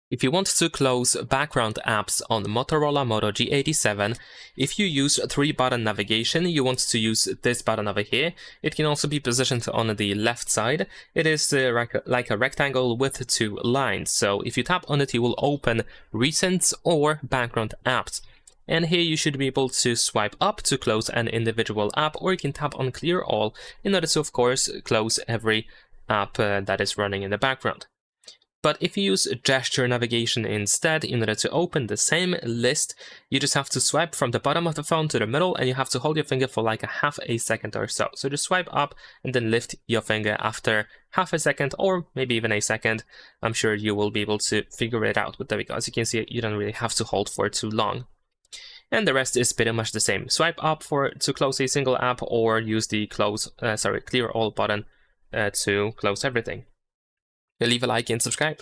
If you want to close background apps on Motorola Moto G87, if you use 3-button navigation, you want to use this button over here. It can also be positioned on the left side. It is like a rectangle with 2 lines, so if you tap on it, you will open recent or background apps. And here you should be able to swipe up to close an individual app, or you can tap on clear all in order to, of course, close every app that is running in the background. But if you use gesture navigation instead, in order to open the same list, you just have to swipe from the bottom of the phone to the middle, and you have to hold your finger for like a half a second or so. So just swipe up and then lift your finger after half a second or maybe even a second. I'm sure you will be able to figure it out, but there we go. As you can see, you don't really have to hold for too long. And the rest is pretty much the same. Swipe up to close a single app, or use the clear all button to close everything. Leave a like and subscribe.